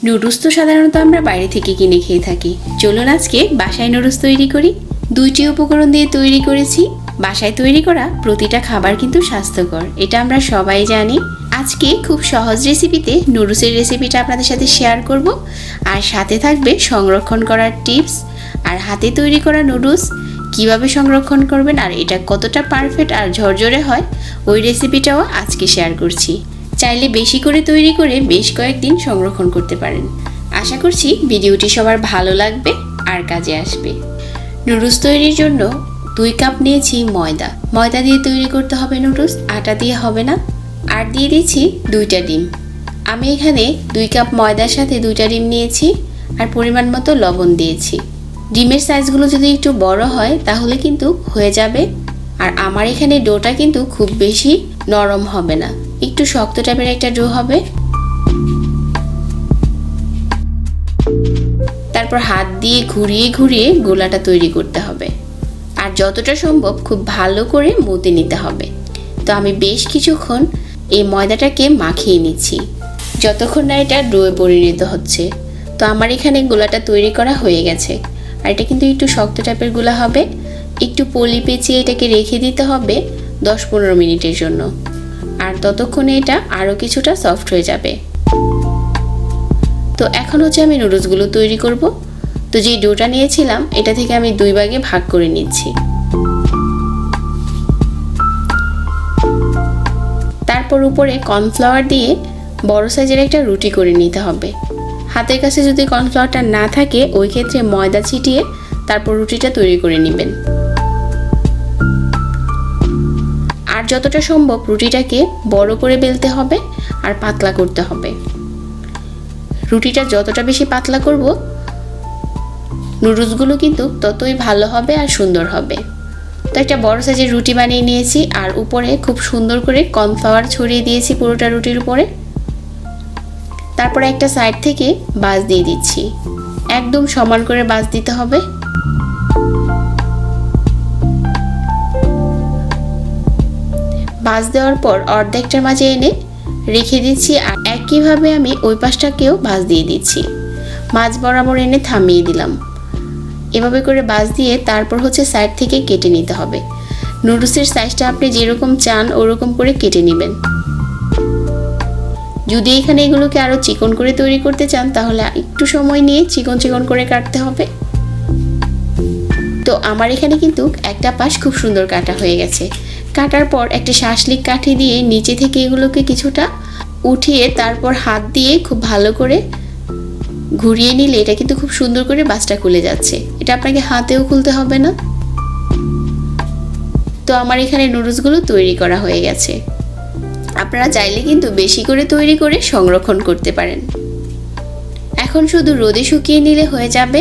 Noodles তো সাধারণত আমরা বাইরে থেকে কিনে খেয়ে থাকি। চলুন আজকে বাসায় নুডলস তৈরি করি। 2টি উপকরণ দিয়ে তৈরি করেছি। বাসায় তৈরি করা প্রতিটা খাবার কিন্তু স্বাস্থ্যকর, এটা আমরা সবাই জানি। আজকে খুব সহজ রেসিপিতে নুডলসের রেসিপিটা আপনাদের সাথে শেয়ার করব, আর সাথে থাকবে সংরক্ষণ করার টিপস, আর হাতে তৈরি করা নুডলস কিভাবে সংরক্ষণ করবেন আর এটা কতটা পারফেক্ট আর ঝরঝরে হয় ওই রেসিপিটাও আজকে শেয়ার করছি। চাইলে বেশি করে তৈরি করে বেশ কয়েকদিন সংরক্ষণ করতে পারেন। আশা করছি ভিডিওটি সবার ভালো লাগবে আর কাজে আসবে। নুডলস তৈরির জন্য 2 কাপ নিয়েছি ময়দা দিয়ে তৈরি করতে হবে নুডলস, আটা দিয়ে হবে না। আর দিয়ে দিচ্ছি 2টা ডিম। আমি এখানে 2 কাপ ময়দার সাথে 2টা ডিম নিয়েছি আর পরিমাণ মতো লবণ দিয়েছি। ডিমের সাইজগুলো যদি একটু বড় হয় তাহলে কিন্তু হয়ে যাবে। আর আমার এখানে ডোটা কিন্তু খুব বেশি নরম হবে না, একটু শক্ত টাইপের একটা ডো হবে। তারপর হাত দিয়ে ঘুরিয়ে ঘুরিয়ে গোলাটা তৈরি করতে হবে, আর যতটা সম্ভব খুব ভালো করে মতে নিতে হবে। তো আমি বেশ কিছুক্ষণ এই ময়দাটাকে মাখিয়ে নিচ্ছি, যতক্ষণ না এটা ডোয়ে পরিণত হচ্ছে। তো আমার এখানে গোলাটা তৈরি করা হয়ে গেছে, আর এটা কিন্তু একটু শক্ত টাইপের গোলা হবে। একটু পলি পেঁচিয়ে এটাকে রেখে দিতে হবে 10-15 মিনিটের জন্য, আর ততক্ষণে এটা আরও কিছুটা সফট হয়ে যাবে। তো এখন হচ্ছে আমি নুডলসগুলো তৈরি করব। তো যে ডোটা নিয়েছিলাম এটা থেকে আমি 2 ভাগে ভাগ করে নিচ্ছি। তারপর উপরে কর্নফ্লাওয়ার দিয়ে বড় সাইজের একটা রুটি করে নিতে হবে। হাতের কাছে যদি কর্নফ্লাওয়ারটা না থাকে ওই ক্ষেত্রে ময়দা ছিটিয়ে তারপর রুটিটা তৈরি করে নেবেন। আর যতটা সম্ভব রুটিটাকে বড় করে বেলতে হবে আর পাতলা করতে হবে। রুটিটা যতটা বেশি পাতলা করব নুডলসগুলো কিন্তু ততই ভালো হবে আর সুন্দর হবে। তো একটা বড় সাইজের রুটি বানিয়ে নিয়েছি, আর উপরে খুব সুন্দর করে কর্নফ্লাওয়ার ছড়িয়ে দিয়েছি পুরোটা রুটির উপরে। তারপরে একটা সাইড থেকে বাজ দিয়ে দিচ্ছি, একদম সমান করে বাজ দিতে হবে। বাজ দেওয়ার পর অর্ধেকটার মাঝে এনে রেখে দিচ্ছি, আর একইভাবে আমি ওই পাশটাকেও বাজ দিয়ে দিচ্ছি। মাঝ বরাবর এনে থামিয়ে দিলাম। এভাবে করে বাজ দিয়ে তারপর হচ্ছে সাইড থেকে কেটে নিতে হবে। নুডলসের সাইজটা আপনি যেরকম চান ওরকম করে কেটে নেবেন। যদি এখানে এগুলোকে আরও চিকন করে তৈরি করতে চান তাহলে একটু সময় নিয়ে চিকন চিকন করে কাটতে হবে। তো আমার এখানে কিন্তু একটা পাশ খুব সুন্দর কাটা হয়ে গেছে। কাটার পর একটা শাসলিক কাঠি দিয়ে নিচে থেকে এগুলোকে কিছুটা উঠিয়ে তারপর হাত দিয়ে খুব ভালো করে ঘুরিয়ে নিলে এটা কিন্তু খুব সুন্দর করে বাসটা খুলে যাচ্ছে। এটা আপনাকে হাতেও খুলতে হবে না। তো আমার এখানে নুডলসগুলো তৈরি করা হয়ে গেছে। আপনারা চাইলে কিন্তু বেশি করে তৈরি করে সংরক্ষণ করতে পারেন। এখন শুধু রোদে শুকিয়ে নিলে হয়ে যাবে,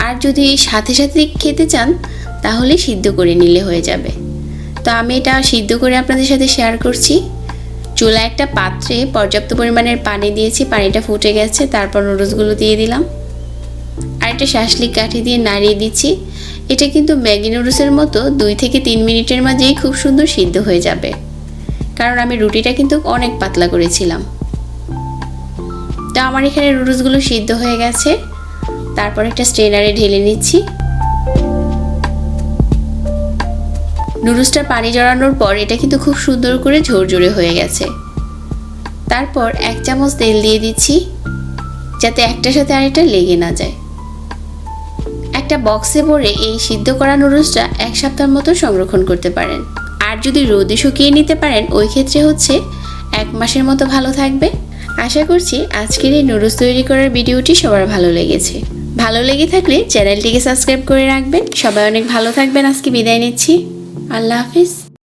আর যদি সাথে সাথে খেতে চান তাহলে সিদ্ধ করে নিলে হয়ে যাবে। তো আমি এটা সিদ্ধ করে আপনাদের সাথে শেয়ার করছি। চুলায় একটা পাত্রে পর্যাপ্ত পরিমাণের পানি দিয়েছি, পানিটা ফুটে গেছে। তারপর নুডলসগুলো দিয়ে দিলাম, আর একটা শাসলিক কাঠি দিয়ে নাড়িয়ে দিচ্ছি। এটা কিন্তু ম্যাগি নুডলসের মতো 2 থেকে 3 মিনিটের মাঝেই খুব সুন্দর সিদ্ধ হয়ে যাবে, কারণ আমি রুটিটা কিন্তু অনেক পাতলা করেছিলাম। তো আমার এখানে নুডলসগুলো সিদ্ধ হয়ে গেছে। তারপর একটা স্ট্রেনারে ঢেলে নিচ্ছি। নুডলসটা পানি জড়ানোর পর এটা কিন্তু খুব সুন্দর করে ঝরঝরে হয়ে গেছে। তারপর 1 চামচ তেল দিয়ে দিচ্ছি, যাতে একটার সাথে আরেকটা লেগে না যায়। একটা বক্সে ভরে এই সিদ্ধ করা নুডলসটা 1 সপ্তাহের মতো সংরক্ষণ করতে পারেন। আর যদি রোদে শুকিয়ে নিতে পারেন ওই ক্ষেত্রে হচ্ছে 1 মাসের মতো ভালো থাকবে। আশা করছি আজকের এই নুডলস তৈরি করার ভিডিওটি সবার ভালো লেগেছে। ভালো লেগে থাকলে চ্যানেলটিকে সাবস্ক্রাইব করে রাখবেন। সবাই অনেক ভালো থাকবেন। আজকে বিদায় নিচ্ছি। আল্লাহ হাফিজ।